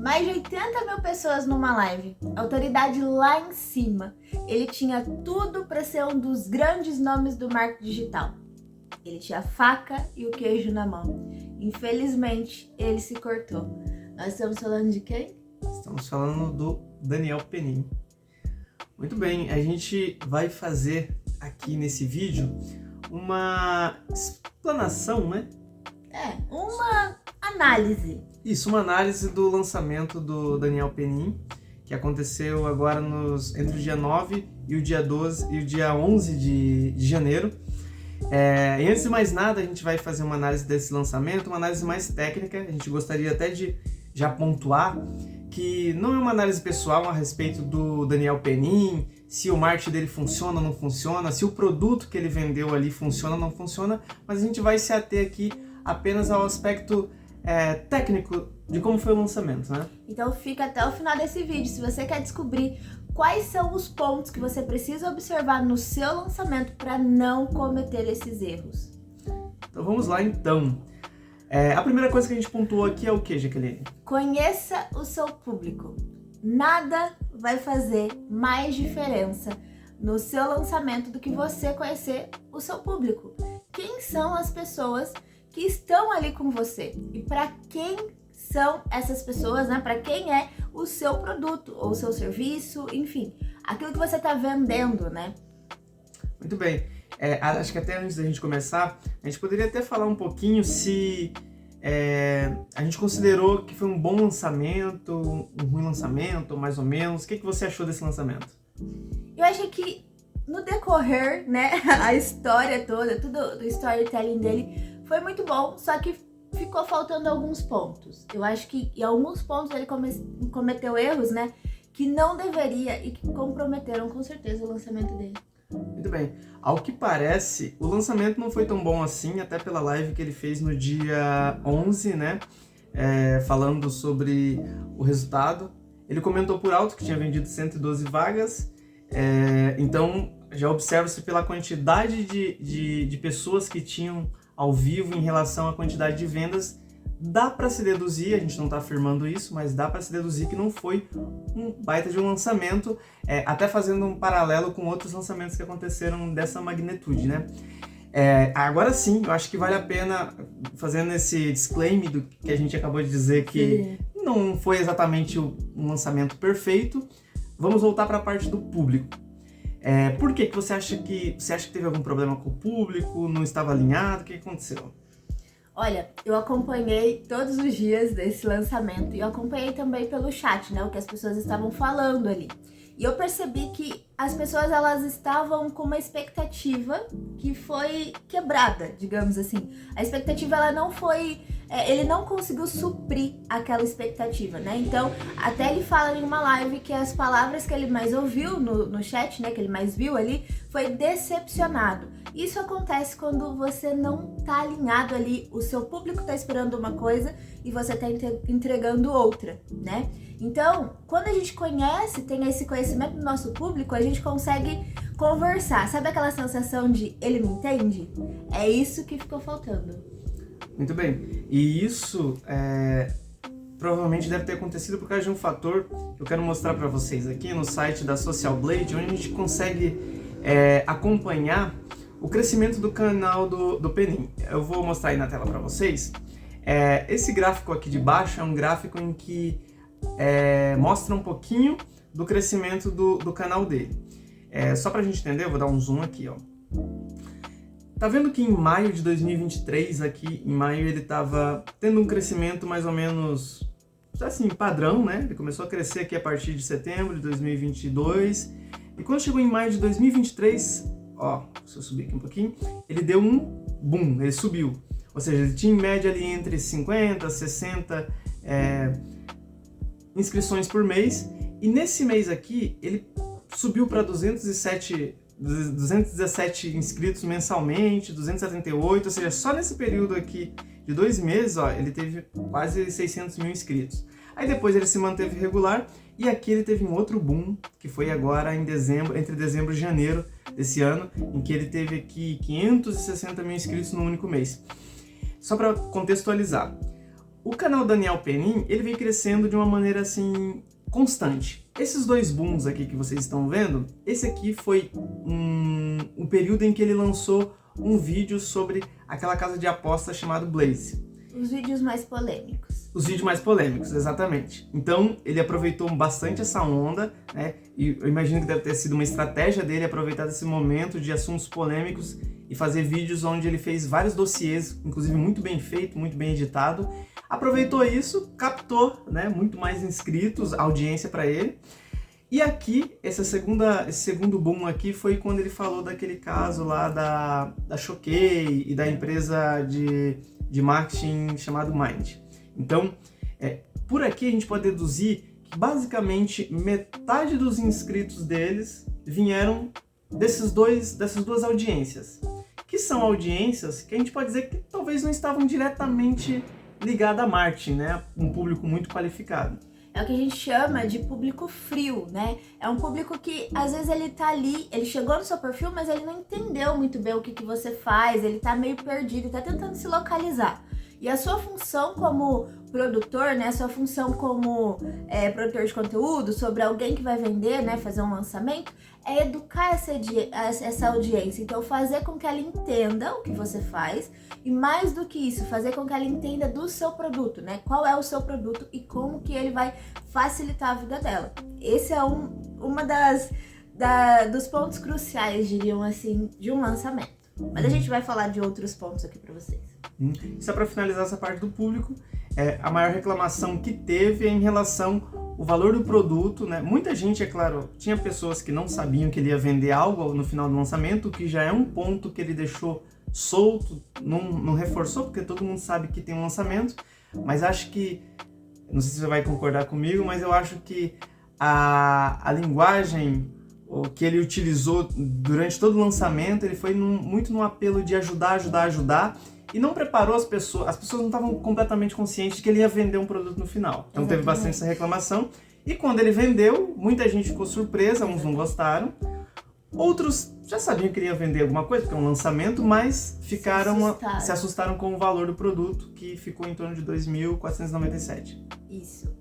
Mais de 80 mil pessoas numa live, autoridade lá em cima. Ele tinha tudo para ser um dos grandes nomes do marketing digital. Ele tinha a faca e o queijo na mão. Infelizmente, ele se cortou. Nós estamos falando de quem? Estamos falando do Daniel Penin. Muito bem, a gente vai fazer aqui nesse vídeo uma explanação, né? Uma análise. Isso, uma análise do lançamento do Daniel Penin, que aconteceu agora entre o dia 9 e o dia 12 e o dia 11 de janeiro. E antes de mais nada, a gente vai fazer uma análise desse lançamento, uma análise mais técnica. A gente gostaria até de já pontuar que não é uma análise pessoal a respeito do Daniel Penin, se o marketing dele funciona ou não funciona, se o produto que ele vendeu ali funciona ou não funciona, mas a gente vai se ater aqui apenas ao aspecto técnico de como foi o lançamento, né? Então fica até o final desse vídeo. Se você quer descobrir quais são os pontos que você precisa observar no seu lançamento para não cometer esses erros. Então vamos lá então. A primeira coisa que a gente pontuou aqui é o que, Jaqueline? Conheça o seu público. Nada vai fazer mais diferença no seu lançamento do que você conhecer o seu público. Quem são as pessoas que estão ali com você? E para quem são essas pessoas, né? Para quem é o seu produto ou o seu serviço, enfim, aquilo que você está vendendo, né? Muito bem. Acho que até antes da gente começar, a gente poderia até falar um pouquinho se a gente considerou que foi um bom lançamento, um ruim lançamento, mais ou menos. O que você achou desse lançamento? Eu achei que no decorrer, né, a história toda, tudo do storytelling dele foi muito bom, só que ficou faltando alguns pontos. Eu acho que em alguns pontos ele cometeu erros, né, que não deveria e que comprometeram com certeza o lançamento dele. Muito bem. Ao que parece, o lançamento não foi tão bom assim, até pela live que ele fez no dia 11, né, falando sobre o resultado. Ele comentou por alto que tinha vendido 112 vagas, então já observa-se pela quantidade de pessoas que tinham ao vivo em relação à quantidade de vendas, dá para se deduzir, a gente não está afirmando isso, mas dá para se deduzir que não foi um baita de um lançamento, até fazendo um paralelo com outros lançamentos que aconteceram dessa magnitude, né? Agora sim, eu acho que vale a pena, fazendo esse disclaimer do que a gente acabou de dizer, que não foi exatamente um lançamento perfeito, vamos voltar para a parte do público. Por que você acha que teve algum problema com o público, não estava alinhado, o que aconteceu? Olha, eu acompanhei todos os dias desse lançamento e eu acompanhei também pelo chat, né, o que as pessoas estavam falando ali. E eu percebi que as pessoas, elas estavam com uma expectativa que foi quebrada, digamos assim. A expectativa, ela não foi... ele não conseguiu suprir aquela expectativa, né? Então, até ele fala em uma live que as palavras que ele mais ouviu no chat, né, que ele mais viu ali, foi decepcionado. Isso acontece quando você não tá alinhado ali, o seu público tá esperando uma coisa e você tá entregando outra, né? Então, quando a gente tem esse conhecimento do nosso público, a gente consegue conversar. Sabe aquela sensação de ele me entende? É isso que ficou faltando. Muito bem. E isso provavelmente deve ter acontecido por causa de um fator que eu quero mostrar para vocês aqui no site da Social Blade, onde a gente consegue acompanhar o crescimento do canal do Penin. Eu vou mostrar aí na tela para vocês. Esse gráfico aqui de baixo é um gráfico em que mostra um pouquinho do crescimento do canal dele. Só pra gente entender, eu vou dar um zoom aqui, ó. Tá vendo que em maio de 2023, aqui em maio, ele tava tendo um crescimento mais ou menos, assim, padrão, né? Ele começou a crescer aqui a partir de setembro de 2022. E quando chegou em maio de 2023, ó, se eu subir aqui um pouquinho, ele deu um boom, ele subiu. Ou seja, ele tinha em média ali entre 50, 60 inscrições por mês. E nesse mês aqui, ele subiu para 217 inscritos mensalmente, 278, ou seja, só nesse período aqui de 2 meses, ó, ele teve quase 600 mil inscritos. Aí depois ele se manteve regular e aqui ele teve um outro boom, que foi agora em dezembro, entre dezembro e janeiro desse ano, em que ele teve aqui 560 mil inscritos num único mês. Só para contextualizar, O canal Daniel Penin, ele vem crescendo de uma maneira assim constante. Esses dois booms aqui que vocês estão vendo, esse aqui foi um período em que ele lançou um vídeo sobre aquela casa de apostas chamado Blaze. Os vídeos mais polêmicos. Os vídeos mais polêmicos, exatamente. Então, ele aproveitou bastante essa onda, né? E eu imagino que deve ter sido uma estratégia dele aproveitar esse momento de assuntos polêmicos e fazer vídeos onde ele fez vários dossiês, inclusive muito bem feito, muito bem editado. Aproveitou isso, captou, né, muito mais inscritos, audiência para ele. E aqui, esse segundo boom aqui foi quando ele falou daquele caso lá da Choquei e da empresa de marketing chamado Mind. Então, por aqui a gente pode deduzir que basicamente metade dos inscritos deles vieram dessas duas audiências, que são audiências que a gente pode dizer que talvez não estavam diretamente ligadas a marketing, né? Um público muito qualificado. É o que a gente chama de público frio, né? É um público que, às vezes, ele tá ali, ele chegou no seu perfil, mas ele não entendeu muito bem o que você faz, ele tá meio perdido, ele tá tentando se localizar. E a sua função como produtor, né, a sua função como produtor de conteúdo, sobre alguém que vai vender, né, fazer um lançamento, é educar essa audiência. Então, fazer com que ela entenda o que você faz e, mais do que isso, fazer com que ela entenda do seu produto, né, qual é o seu produto e como que ele vai facilitar a vida dela. Esse é uma dos pontos cruciais, diriam assim, de um lançamento. Mas a gente vai falar de outros pontos aqui para vocês. Só para finalizar essa parte do público, a maior reclamação que teve é em relação ao valor do produto, né? Muita gente, é claro, tinha pessoas que não sabiam que ele ia vender algo no final do lançamento, que já é um ponto que ele deixou solto, não reforçou, porque todo mundo sabe que tem um lançamento, mas acho que, não sei se você vai concordar comigo, mas eu acho que a linguagem que ele utilizou durante todo o lançamento, ele foi muito num apelo de ajudar, e não preparou as pessoas não estavam completamente conscientes de que ele ia vender um produto no final. Então teve bastante essa reclamação, e quando ele vendeu, muita gente ficou surpresa, uns não gostaram, outros já sabiam que ele ia vender alguma coisa, porque é um lançamento, mas se assustaram com o valor do produto, que ficou em torno de R$ 2.497. Isso.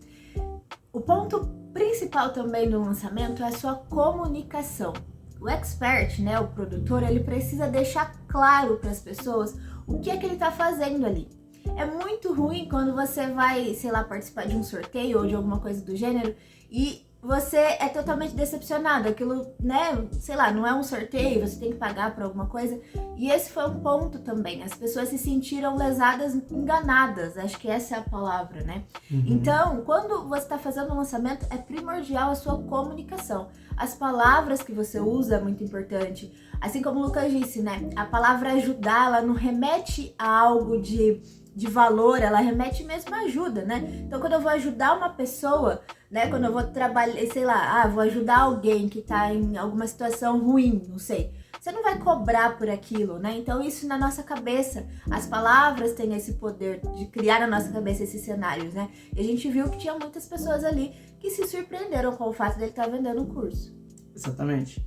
O ponto principal também do lançamento é a sua comunicação. O expert, né, o produtor, ele precisa deixar claro para as pessoas o que é que ele está fazendo ali. É muito ruim quando você vai, sei lá, participar de um sorteio ou de alguma coisa do gênero e você é totalmente decepcionado. Aquilo, né, sei lá, não é um sorteio, você tem que pagar por alguma coisa. E esse foi um ponto também. As pessoas se sentiram lesadas, enganadas. Acho que essa é a palavra, né? Então, quando você está fazendo um lançamento, é primordial a sua comunicação. As palavras que você usa é muito importante. Assim como o Lucas disse, né? A palavra ajudar, ela não remete a algo de valor, ela remete mesmo a ajuda, né? Então, quando eu vou ajudar uma pessoa, né? Quando eu vou trabalhar, sei lá, vou ajudar alguém que tá em alguma situação ruim, não sei. Você não vai cobrar por aquilo, né? Então, isso na nossa cabeça, as palavras têm esse poder de criar na nossa cabeça esses cenários, né? E a gente viu que tinha muitas pessoas ali que se surpreenderam com o fato dele estar vendendo um curso. Exatamente.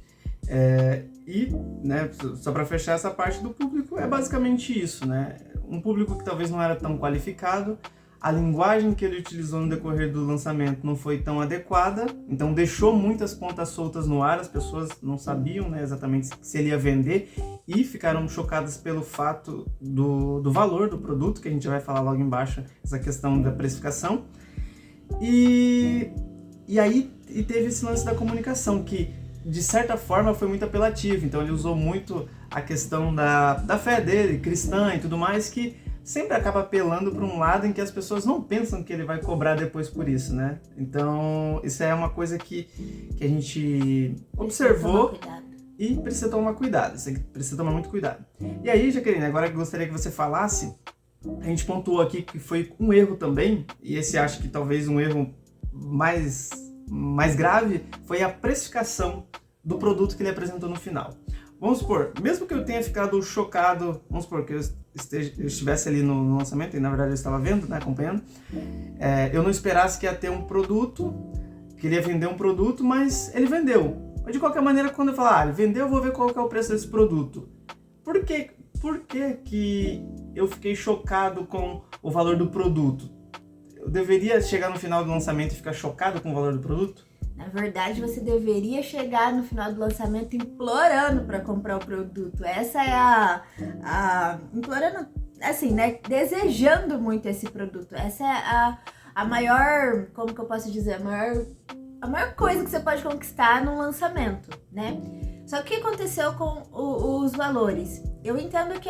E, né, só para fechar essa parte do público, é basicamente isso, né? Um público que talvez não era tão qualificado, a linguagem que ele utilizou no decorrer do lançamento não foi tão adequada, então deixou muitas pontas soltas no ar, as pessoas não sabiam, né, exatamente se ele ia vender e ficaram chocadas pelo fato do valor do produto, que a gente vai falar logo embaixo, essa questão da precificação. E aí teve esse lance da comunicação, que de certa forma foi muito apelativo, então ele usou muito a questão da fé dele, cristã e tudo mais, que sempre acaba apelando para um lado em que as pessoas não pensam que ele vai cobrar depois por isso, né? Então, isso é uma coisa que a gente observou e precisa tomar cuidado, isso aqui precisa tomar muito cuidado. E aí, Jaqueline, agora eu gostaria que você falasse, a gente pontuou aqui que foi um erro também, e esse acho que talvez um erro mais grave, foi a precificação do produto que ele apresentou no final. Vamos supor, mesmo que eu tenha ficado chocado, vamos supor que eu estivesse ali no lançamento, e na verdade eu estava vendo, né, acompanhando, eu não esperasse que ia ter um produto, que ele ia vender um produto, mas ele vendeu. Mas de qualquer maneira, quando eu falar, ele vendeu, eu vou ver qual que é o preço desse produto. Por que eu fiquei chocado com o valor do produto? deveria chegar no final do lançamento e ficar chocado com o valor do produto? Na verdade, você deveria chegar no final do lançamento implorando para comprar o produto. Essa é implorando, assim, né? Desejando muito esse produto. Essa é a maior, como que eu posso dizer? A maior coisa que você pode conquistar num lançamento, né? Só que o que aconteceu com os valores? Eu entendo que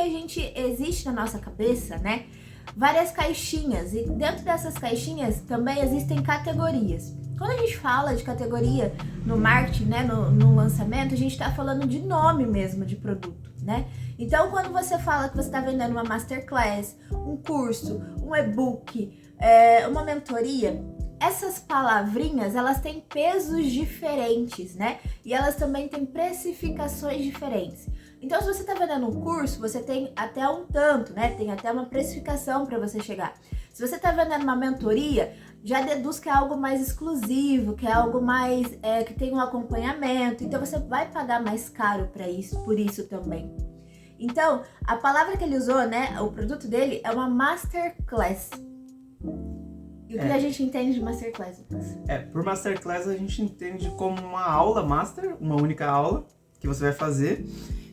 existe na nossa cabeça, né? Várias caixinhas, e dentro dessas caixinhas também existem categorias. Quando a gente fala de categoria no marketing, né, no lançamento, a gente está falando de nome mesmo de produto, né? Então, quando você fala que você está vendendo uma masterclass, um curso, um e-book, uma mentoria, essas palavrinhas, elas têm pesos diferentes, né? E elas também têm precificações diferentes. Então, se você está vendendo um curso, você tem até um tanto, né? Tem até uma precificação para você chegar. Se você está vendendo uma mentoria, já deduz que é algo mais exclusivo, que é algo mais que tem um acompanhamento. Então, você vai pagar mais caro por isso também. Então, a palavra que ele usou, né? O produto dele é uma masterclass. E o que a gente entende de masterclass, Lucas? Por masterclass a gente entende como uma aula master, uma única aula que você vai fazer.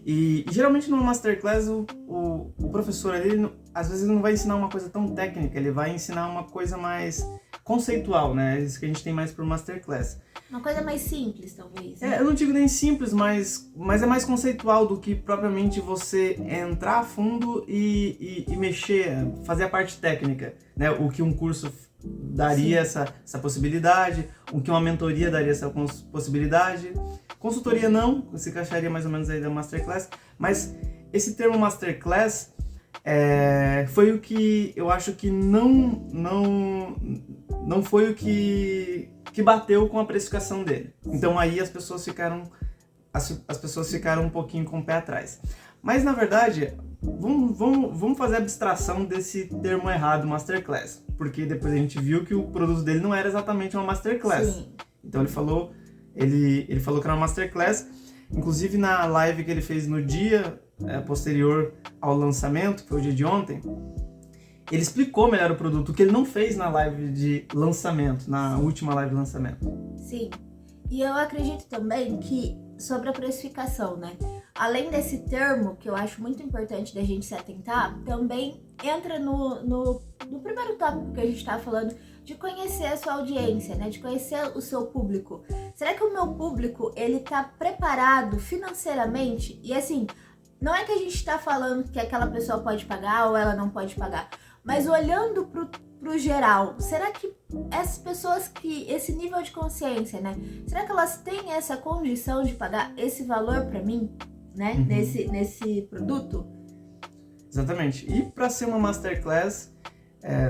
E geralmente numa masterclass o professor ali, às vezes ele não vai ensinar uma coisa tão técnica, ele vai ensinar uma coisa mais conceitual, né? Isso que a gente tem mais por masterclass. Uma coisa mais simples, talvez. Né? Eu não digo nem simples, mas é mais conceitual do que propriamente você entrar a fundo e mexer, fazer a parte técnica, né? O que um curso daria essa possibilidade, o que uma mentoria daria essa possibilidade. Consultoria não, se encaixaria mais ou menos aí da Masterclass, mas esse termo Masterclass foi o que eu acho que não foi o que bateu com a precificação dele. Então aí as pessoas ficaram um pouquinho com o pé atrás. Mas na verdade, vamos fazer abstração desse termo errado, Masterclass, porque depois a gente viu que o produto dele não era exatamente uma Masterclass. Sim. Então ele falou que era uma Masterclass. Inclusive na live que ele fez no dia posterior ao lançamento, que foi o dia de ontem, ele explicou melhor o produto, o que ele não fez na live de lançamento, na última live de lançamento. Sim, e eu acredito também que sobre a precificação, né? Além desse termo, que eu acho muito importante da gente se atentar, também entra no primeiro tópico que a gente estava falando, de conhecer a sua audiência, né? De conhecer o seu público. Será que o meu público, ele tá preparado financeiramente? E assim, não é que a gente está falando que aquela pessoa pode pagar ou ela não pode pagar, mas olhando pro geral, será que essas pessoas esse nível de consciência, né? Será que elas têm essa condição de pagar esse valor para mim, né? Uhum. Nesse produto? Exatamente. E para ser uma Masterclass,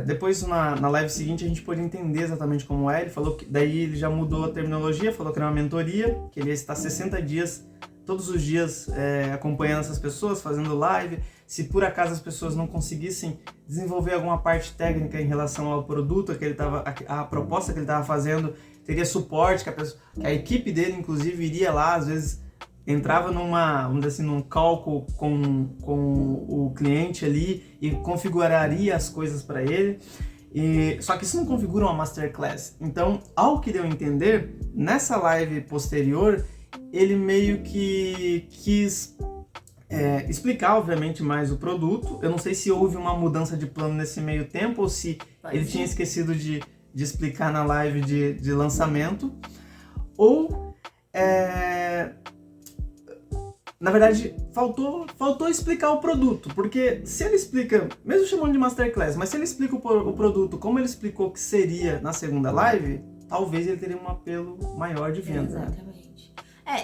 depois na live seguinte a gente pôde entender exatamente como é. Ele falou que daí ele já mudou a terminologia, falou que era uma mentoria, que ele ia estar 60 dias, todos os dias acompanhando essas pessoas, fazendo live. Se por acaso as pessoas não conseguissem desenvolver alguma parte técnica em relação ao produto que a proposta que ele estava fazendo, teria suporte, que a equipe dele inclusive iria lá, às vezes entrava vamos dizer assim, num cálculo com o cliente ali e configuraria as coisas para ele. Só que isso não configura uma Masterclass. Então, ao que deu a entender, nessa live posterior, ele meio que quis explicar, obviamente, mais o produto. Eu não sei se houve uma mudança de plano nesse meio tempo ou se ele tinha esquecido de explicar na live de lançamento. Ou, na verdade, faltou explicar o produto. Porque se ele explica, mesmo chamando de Masterclass, mas se ele explica o produto como ele explicou que seria na segunda live, talvez ele teria um apelo maior de venda. Exatamente.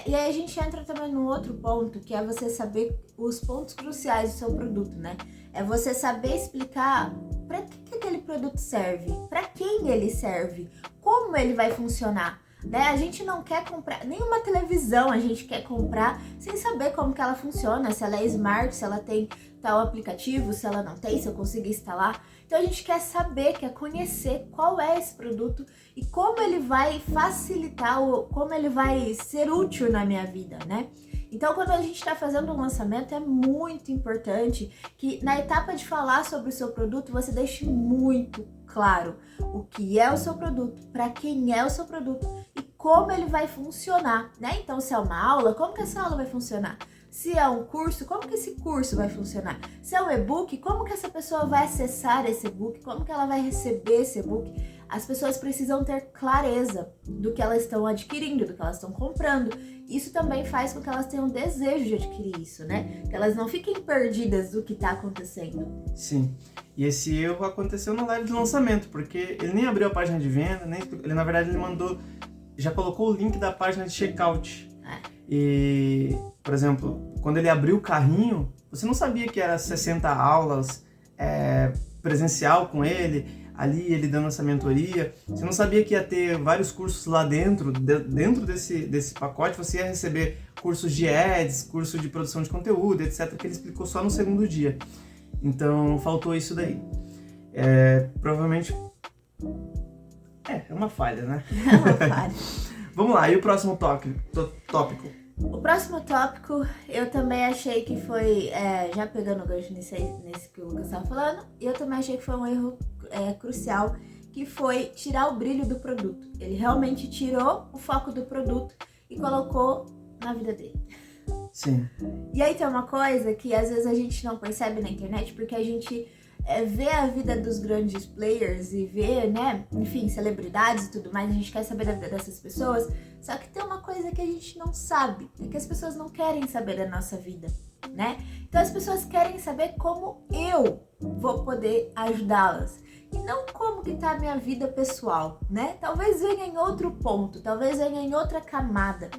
E aí a gente entra também no outro ponto, que é você saber os pontos cruciais do seu produto, né? É você saber explicar para que aquele produto serve, para quem ele serve, como ele vai funcionar, né? A gente não quer comprar nenhuma televisão, a gente quer comprar sem saber como que ela funciona, se ela é smart, se ela tem tal aplicativo, se ela não tem, se eu consigo instalar. Então a gente quer saber, quer conhecer qual é esse produto e como ele vai facilitar, como ele vai ser útil na minha vida, né? Então, quando a gente está fazendo um lançamento, é muito importante que na etapa de falar sobre o seu produto, você deixe muito claro o que é o seu produto, para quem é o seu produto e como ele vai funcionar, né? Então, se é uma aula, como que essa aula vai funcionar? Se é um curso, como que esse curso vai funcionar? Se é um e-book, como que essa pessoa vai acessar esse e-book? Como que ela vai receber esse e-book? As pessoas precisam ter clareza do que elas estão adquirindo, do que elas estão comprando. Isso também faz com que elas tenham desejo de adquirir isso, né? Que elas não fiquem perdidas do que está acontecendo. Sim. E esse erro aconteceu na live de lançamento, porque ele nem abriu a página de venda, ele na verdade ele mandou, já colocou o link da página de checkout. E, por exemplo, quando ele abriu o carrinho, você não sabia que era 60 aulas presencial com ele, ali ele dando essa mentoria. Você não sabia que ia ter vários cursos lá dentro desse pacote. Você ia receber cursos de ads, curso de produção de conteúdo, etc, que ele explicou só no segundo dia. Então, faltou isso daí. Provavelmente... É uma falha, né? É uma falha. Vamos lá, e o próximo tópico? O próximo tópico, eu também achei que foi, já pegando o gancho nesse que o Lucas estava falando, eu também achei que foi um erro crucial, que foi tirar o brilho do produto. Ele realmente tirou o foco do produto e colocou na vida dele. Sim. E aí tem uma coisa que às vezes a gente não percebe na internet, porque a gente vê a vida dos grandes players e vê, né, enfim, celebridades e tudo mais, a gente quer saber da vida dessas pessoas, só que tem uma coisa que a gente não sabe, é que as pessoas não querem saber da nossa vida, né? Então as pessoas querem saber como eu vou poder ajudá-las, e não como que tá a minha vida pessoal, né? Talvez venha em outro ponto, talvez venha em outra camada,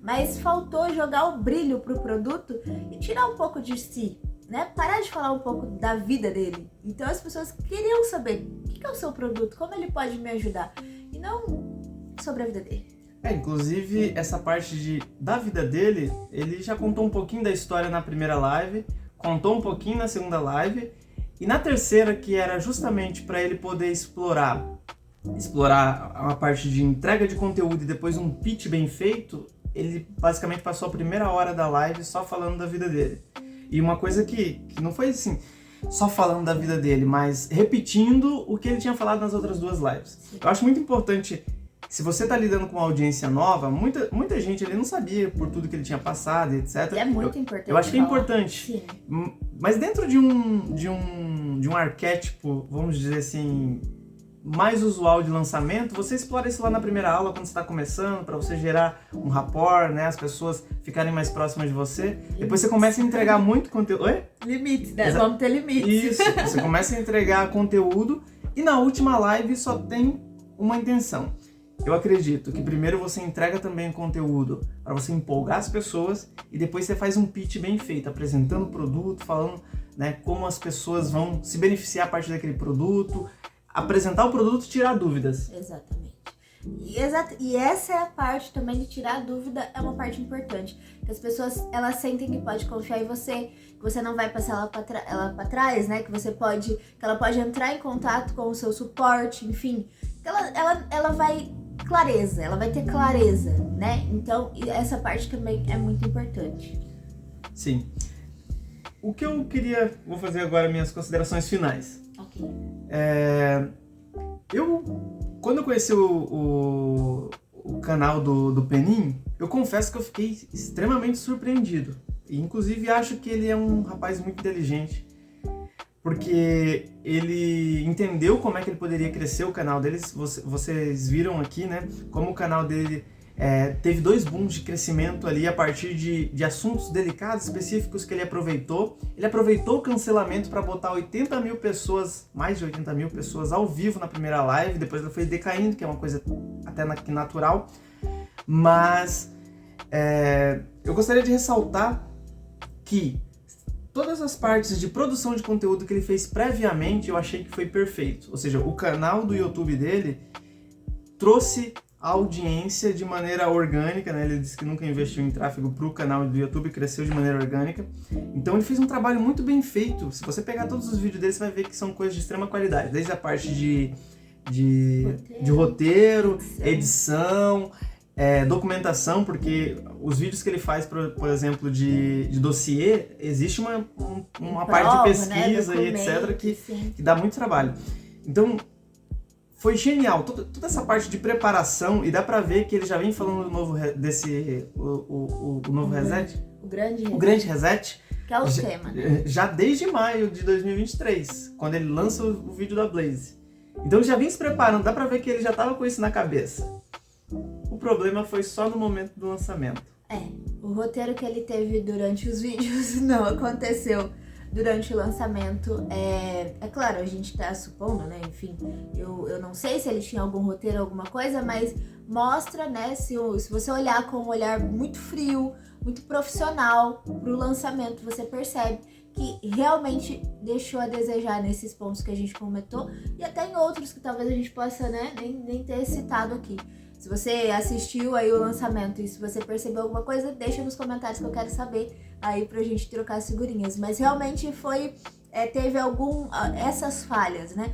mas faltou jogar o brilho pro produto e tirar um pouco de si, né? Parar de falar um pouco da vida dele. Então as pessoas queriam saber o que é o seu produto, como ele pode me ajudar, e não sobre a vida dele. Inclusive essa parte da vida dele, ele já contou um pouquinho da história na primeira live, contou um pouquinho na segunda live, e na terceira, que era justamente para ele poder explorar a parte de entrega de conteúdo e depois um pitch bem feito, ele basicamente passou a primeira hora da live só falando da vida dele. E uma coisa que não foi assim, só falando da vida dele, mas repetindo o que ele tinha falado nas outras duas lives. Sim. Eu acho muito importante, se você está lidando com uma audiência nova, muita gente ele não sabia por tudo que ele tinha passado, etc. E é muito importante. Eu acho que é importante. Sim. Mas dentro de um arquétipo, vamos dizer assim, mais usual de lançamento, você explora isso lá na primeira aula, quando você está começando, para você gerar um rapport, né? As pessoas ficarem mais próximas de você. Depois você começa a entregar muito conteúdo. Oi? Limites, né? Vamos ter limites. Isso, você começa a entregar conteúdo e na última live só tem uma intenção. Eu acredito que primeiro você entrega também o conteúdo para você empolgar as pessoas e depois você faz um pitch bem feito, apresentando o produto, falando, né, como as pessoas vão se beneficiar a partir daquele produto, apresentar o produto e tirar dúvidas. Exatamente. E essa é a parte também de tirar a dúvida, é uma parte importante. Que as pessoas, elas sentem que pode confiar em você, que você não vai passar ela para trás, né? Que ela pode entrar em contato com o seu suporte, enfim. Que ela vai ela vai ter clareza, né? Então, essa parte também é muito importante. Sim. O que eu vou fazer agora minhas considerações finais. Ok. Quando eu conheci o canal do Penin, eu confesso que eu fiquei extremamente surpreendido. E, inclusive, acho que ele é um rapaz muito inteligente, porque ele entendeu como é que ele poderia crescer o canal dele. Vocês viram aqui, né, como o canal dele teve 2 booms de crescimento ali a partir de assuntos delicados, específicos que ele aproveitou. Ele aproveitou o cancelamento para botar 80 mil pessoas, mais de 80 mil pessoas ao vivo na primeira live, depois ela foi decaindo, que é uma coisa até natural. Mas eu gostaria de ressaltar que todas as partes de produção de conteúdo que ele fez previamente, eu achei que foi perfeito. Ou seja, o canal do YouTube dele trouxe a audiência de maneira orgânica, né? Ele disse que nunca investiu em tráfego para o canal do YouTube, cresceu de maneira orgânica. Então ele fez um trabalho muito bem feito. Se você pegar todos os vídeos dele, você vai ver que são coisas de extrema qualidade. Desde a parte de roteiro, edição, documentação, porque os vídeos que ele faz, por exemplo, de dossiê, existe uma parte de pesquisa, né, e etc, que dá muito trabalho. Então, foi genial, toda essa parte de preparação, e dá pra ver que ele já vem falando do novo o novo reset. O grande reset. Que é o tema, né? Já desde maio de 2023, quando ele lança o vídeo da Blaze. Então ele já vem se preparando, dá pra ver que ele já tava com isso na cabeça. O problema foi só no momento do lançamento. O roteiro que ele teve durante os vídeos não aconteceu durante o lançamento. É claro, a gente tá supondo, né? Enfim, eu não sei se ele tinha algum roteiro, alguma coisa, mas mostra, né? Se você olhar com um olhar muito frio, muito profissional pro lançamento, você percebe que realmente deixou a desejar nesses pontos que a gente comentou e até em outros que talvez a gente possa, né, nem ter citado aqui. Se você assistiu aí o lançamento e se você percebeu alguma coisa, deixa nos comentários que eu quero saber aí pra gente trocar as figurinhas. Mas realmente teve essas falhas, né?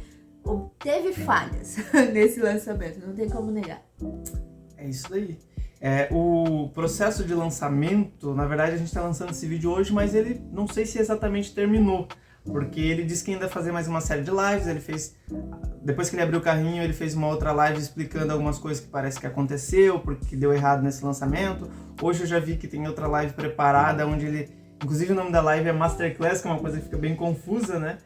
Teve falhas nesse lançamento, não tem como negar. É isso daí. O processo de lançamento, na verdade a gente está lançando esse vídeo hoje, mas ele não sei se exatamente terminou, porque ele disse que ainda ia fazer mais uma série de lives. Ele fez, depois que ele abriu o carrinho, ele fez uma outra live explicando algumas coisas que parece que aconteceu, porque deu errado nesse lançamento. Hoje eu já vi que tem outra live preparada, onde ele, inclusive o nome da live é Masterclass, que é uma coisa que fica bem confusa, né?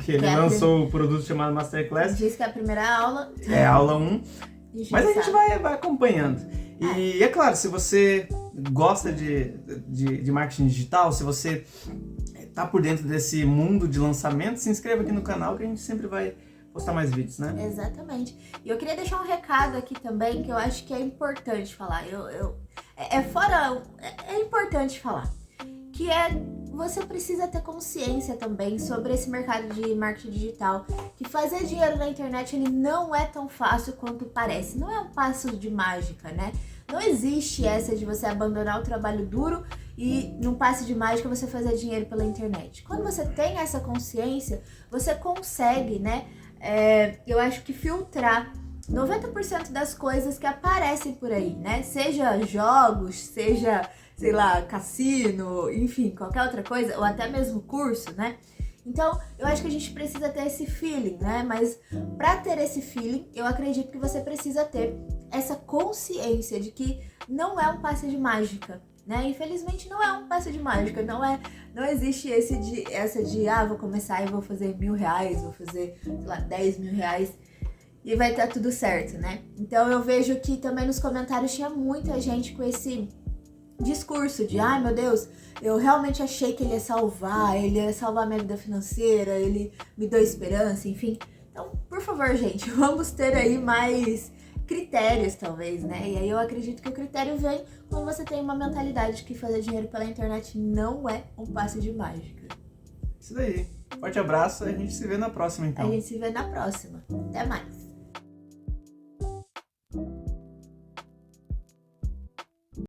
Que ele lançou o produto chamado Masterclass. Ele disse que é a primeira aula. É a aula 1. Mas a gente vai acompanhando. E é claro, se você gosta de marketing digital, se você tá por dentro desse mundo de lançamento, se inscreva aqui no canal que a gente sempre vai postar mais vídeos, né? Exatamente. E eu queria deixar um recado aqui também que eu acho que é importante falar. É importante falar. Que você precisa ter consciência também sobre esse mercado de marketing digital, que fazer dinheiro na internet ele não é tão fácil quanto parece, não é um passo de mágica, né? Não existe essa de você abandonar o trabalho duro e num passe de mágica você fazer dinheiro pela internet. Quando você tem essa consciência, você consegue, né? Eu acho que filtrar 90% das coisas que aparecem por aí, né? Seja jogos, seja, sei lá, cassino, enfim, qualquer outra coisa, ou até mesmo curso, né? Então, eu acho que a gente precisa ter esse feeling, né? Mas para ter esse feeling, eu acredito que você precisa ter essa consciência de que não é um passe de mágica, né? Infelizmente não é um passe de mágica, não existe essa de vou começar e vou fazer R$1.000, vou fazer, sei lá, R$10.000 e vai estar tudo certo, né? Então eu vejo que também nos comentários tinha muita gente com esse discurso de meu Deus, eu realmente achei que ele ia salvar minha vida financeira, ele me deu esperança, enfim. Então, por favor, gente, vamos ter aí mais critérios, talvez, né? E aí eu acredito que o critério vem quando você tem uma mentalidade de que fazer dinheiro pela internet não é um passe de mágica. Isso daí. Forte abraço e a gente se vê na próxima, então. A gente se vê na próxima. Até mais.